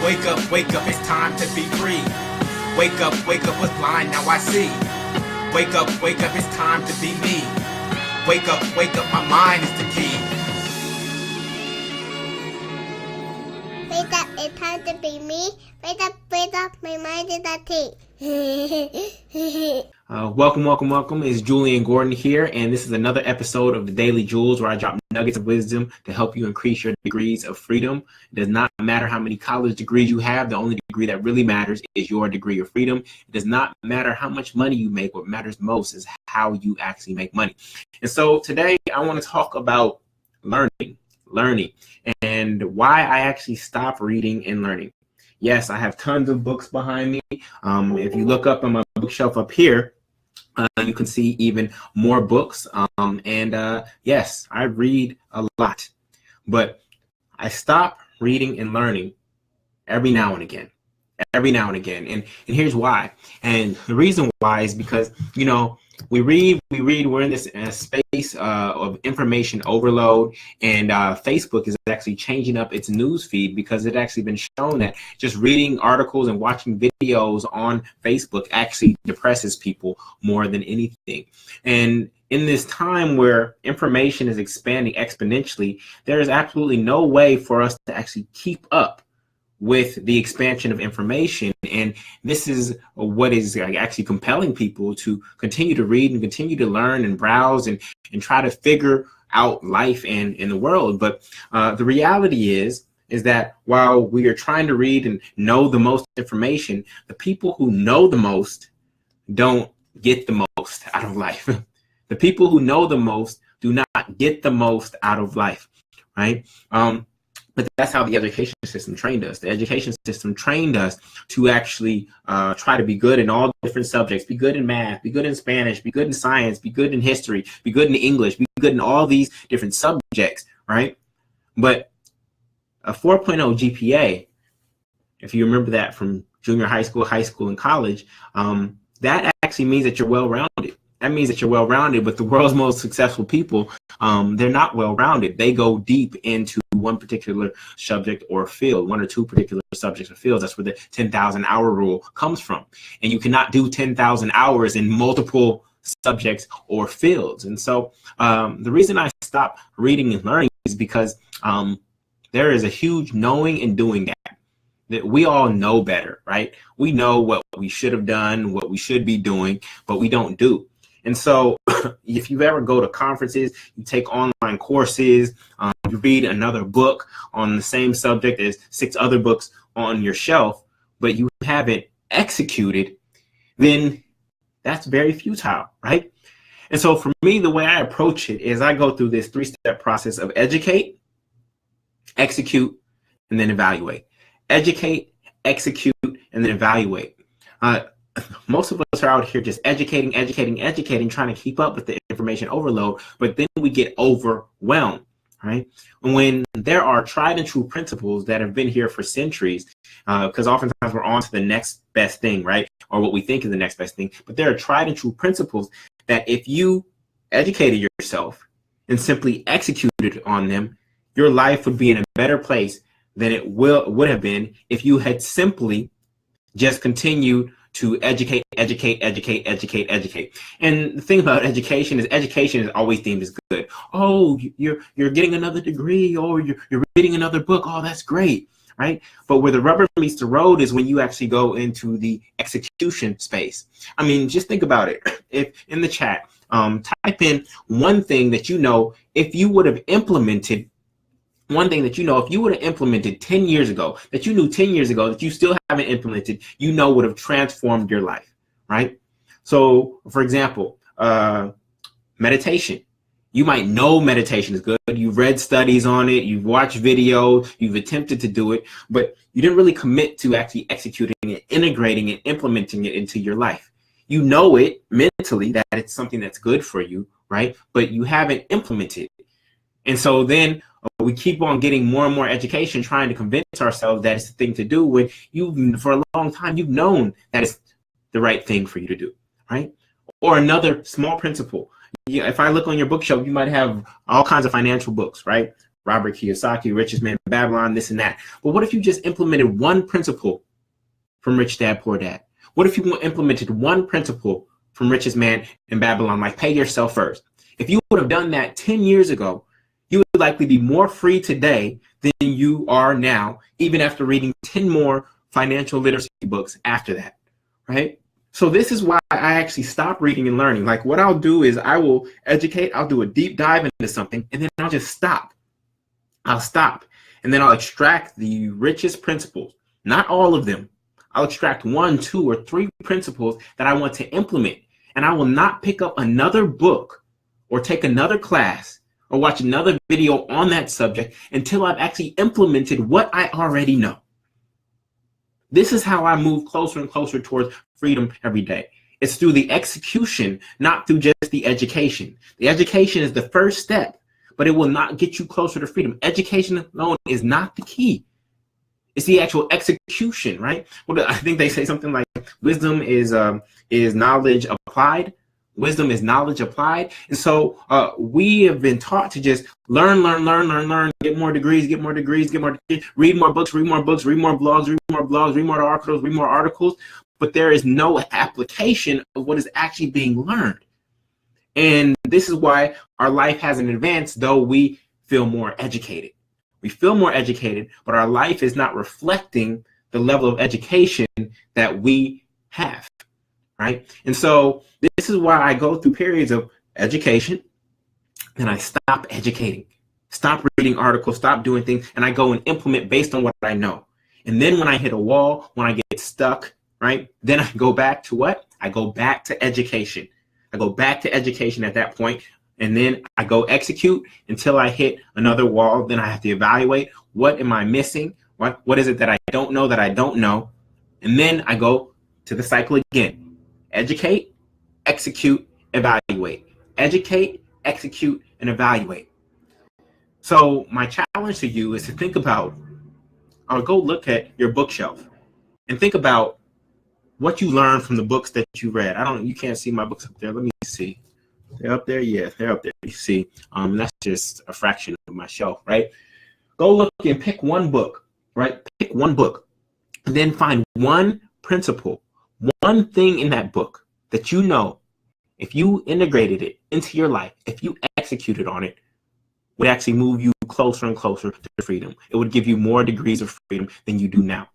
wake up, it's time to be free. Wake up, was blind, now I see. Wake up, it's time to be me. Wake up, my mind is the key. Wake up, it's time to be me. Wake up, my mind is the key. Welcome. It's Jullien Gordon here, and this is another episode of the Daily Jules, where I drop nuggets of wisdom to help you increase your degrees of freedom. It does not matter how many college degrees you have. The only degree that really matters is your degree of freedom. It does not matter how much money you make. What matters most is how you actually make money. And so today I want to talk about learning, and why I actually stopped reading and learning. Yes, I have tons of books behind me. If you look up on my bookshelf up here, you can see even more books. Yes, I read a lot, but I stop reading and learning every now and again. And here's why. And the reason why is because, we read, we're in this space of information overload, and Facebook is actually changing up its news feed, because it's actually been shown that just reading articles and watching videos on Facebook actually depresses people more than anything. And in this time where information is expanding exponentially, there is absolutely no way for us to actually keep up with the expansion of information. And this is what is actually compelling people to continue to read and continue to learn and browse and try to figure out life and in the world. But the reality is that while we are trying to read and know the most information, the people who know the most don't get the most out of life. The people who know the most do not get the most out of life, right? But that's how the education system trained us. The education system trained us to actually try to be good in all different subjects, be good in math, be good in Spanish, be good in science, be good in history, be good in English, be good in all these different subjects, right? But a 4.0 GPA, if you remember that from junior high school, and college, that actually means that you're well-rounded. That means that you're well-rounded, but the world's most successful people, they're not well-rounded. They go deep into one particular subject or field, one or two particular subjects or fields. That's where the 10,000 hour rule comes from. And you cannot do 10,000 hours in multiple subjects or fields. And so the reason I stopped reading and learning is because there is a huge knowing and doing gap. That we all know better, right? We know what we should have done, what we should be doing, but we don't do. And so if you ever go to conferences, you take online courses, you read another book on the same subject as 6 other books on your shelf, but you haven't executed, then that's very futile, right? And so for me, the way I approach it is I go through this 3-step process of educate, execute, and then evaluate. Educate, execute, and then evaluate. Most of us are out here just educating, trying to keep up with the information overload, but then we get overwhelmed, right? When there are tried and true principles that have been here for centuries, because oftentimes we're on to the next best thing, right? Or what we think is the next best thing. But there are tried and true principles that if you educated yourself and simply executed on them, your life would be in a better place than it would have been if you had simply just continued to educate. And the thing about education is always deemed as good. Oh, you're getting another degree, or you're reading another book. Oh, that's great, right? But where the rubber meets the road is when you actually go into the execution space. I mean, just think about it. If in the chat, type in one thing that if you would have implemented. One thing that if you would have implemented 10 years ago, that you knew 10 years ago that you still haven't implemented, would have transformed your life, right? So, for example, meditation. You might know meditation is good. You've read studies on it. You've watched videos. You've attempted to do it, but you didn't really commit to actually executing it, integrating it, implementing it into your life. You know it mentally that it's something that's good for you, right? But you haven't implemented it. And so then we keep on getting more and more education, trying to convince ourselves that it's the thing to do, when for a long time, you've known that it's the right thing for you to do, right? Or another small principle. If I look on your bookshelf, you might have all kinds of financial books, right? Robert Kiyosaki, Richest Man in Babylon, this and that. But what if you just implemented one principle from Rich Dad, Poor Dad? What if you implemented one principle from Richest Man in Babylon, like pay yourself first? If you would have done that 10 years ago, you would likely be more free today than you are now, even after reading 10 more financial literacy books after that, right? So this is why I actually stopped reading and learning. Like what I'll do is I will educate, I'll do a deep dive into something, and then I'll just stop. I'll stop, and then I'll extract the richest principles, not all of them. I'll extract 1, 2, or 3 principles that I want to implement, and I will not pick up another book or take another class or watch another video on that subject until I've actually implemented what I already know. This is how I move closer and closer towards freedom every day. It's through the execution, not through just the education. The education is the first step, but it will not get you closer to freedom. Education alone is not the key. It's the actual execution, right? Well, I think they say something like wisdom is knowledge applied. Wisdom is knowledge applied. And so we have been taught to just learn, get more degrees, read more books, read more blogs, read more articles. But there is no application of what is actually being learned. And this is why our life hasn't advanced, though we feel more educated. We feel more educated, but our life is not reflecting the level of education that we have, right? And so this is why I go through periods of education, and I stop educating, stop reading articles, stop doing things, and I go and implement based on what I know. And then when I hit a wall, when I get stuck, right, then I go back to what? I go back to education. I go back to education at that point, and then I go execute until I hit another wall. Then I have to evaluate, what am I missing? What is it that I don't know? And then I go to the cycle again. Educate, execute, evaluate. Educate, execute, and evaluate. So my challenge to you is to think about, or go look at your bookshelf and think about what you learned from the books that you read. You can't see my books up there. Let me see. They're up there? Yeah, they're up there. You see, that's just a fraction of my shelf, right? Go look and pick one book, right? Pick one book, and then find one principle, one thing in that book that you know, if you integrated it into your life, if you executed on it, would actually move you closer and closer to freedom. It would give you more degrees of freedom than you do now.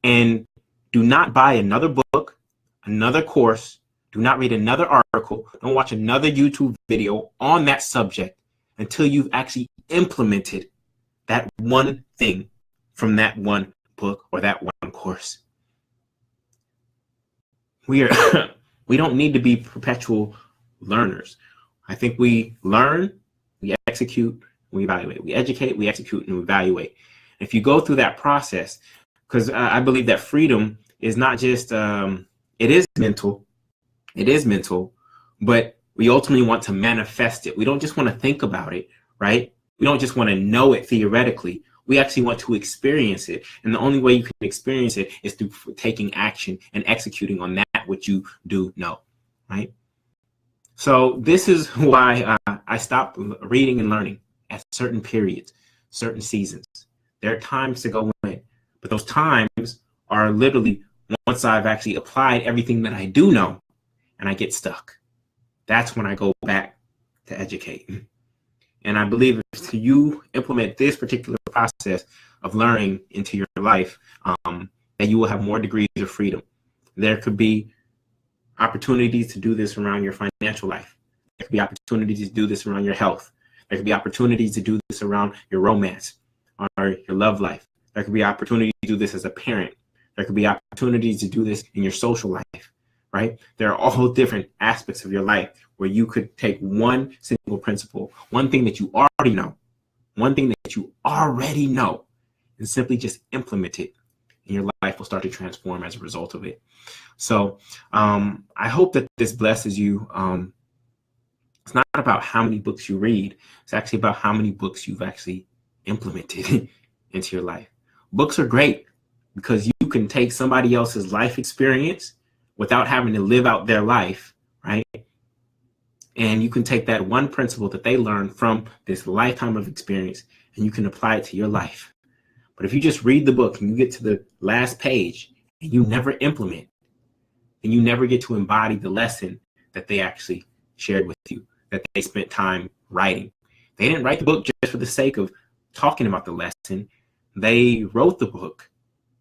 And do not buy another book, another course. Do not read another article. Don't watch another YouTube video on that subject until you've actually implemented that one thing from that one book or that one course. We don't need to be perpetual learners. I think we learn, we execute, we evaluate. We educate, we execute, and we evaluate. If you go through that process, because I believe that freedom is not just, it is mental, but we ultimately want to manifest it. We don't just want to think about it, right? We don't just want to know it theoretically. We actually want to experience it. And the only way you can experience it is through taking action and executing on that which you do know, right? So this is why I stopped reading and learning at certain periods, certain seasons. There are times to go in, but those times are literally once I've actually applied everything that I do know and I get stuck. That's when I go back to educate. And I believe if you implement this particular process of learning into your life, that you will have more degrees of freedom. There could be opportunities to do this around your financial life. There could be opportunities to do this around your health. There could be opportunities to do this around your romance or your love life. There could be opportunities to do this as a parent. There could be opportunities to do this in your social life, right? There are all different aspects of your life where you could take one single principle, one thing that you already know, and simply just implement it. And your life will start to transform as a result of it. So I hope that this blesses you. It's not about how many books you read. It's actually about how many books you've actually implemented into your life. Books are great because you can take somebody else's life experience without having to live out their life, right? And you can take that one principle that they learned from this lifetime of experience and you can apply it to your life. But if you just read the book and you get to the last page and you never implement, then you never get to embody the lesson that they actually shared with you, that they spent time writing. They didn't write the book just for the sake of talking about the lesson. They wrote the book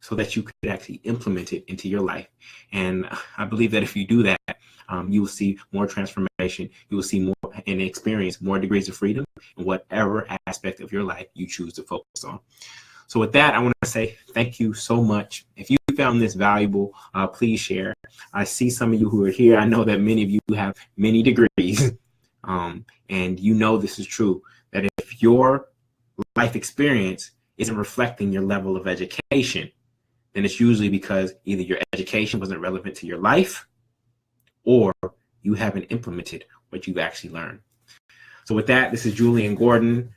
so that you could actually implement it into your life. And I believe that if you do that, you will see more transformation. You will see more and experience more degrees of freedom in whatever aspect of your life you choose to focus on. So with that, I want to say thank you so much. If you found this valuable, please share. I see some of you who are here. I know that many of you have many degrees, and you know this is true, that if your life experience isn't reflecting your level of education, then it's usually because either your education wasn't relevant to your life or you haven't implemented what you've actually learned. So with that, this is Jullien Gordon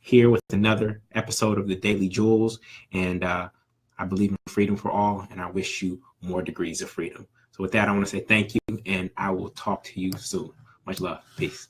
here with another episode of the Daily Jules. And I believe in freedom for all, and I wish you more degrees of freedom. So with that, I want to say thank you, and I will talk to you soon. Much love. Peace.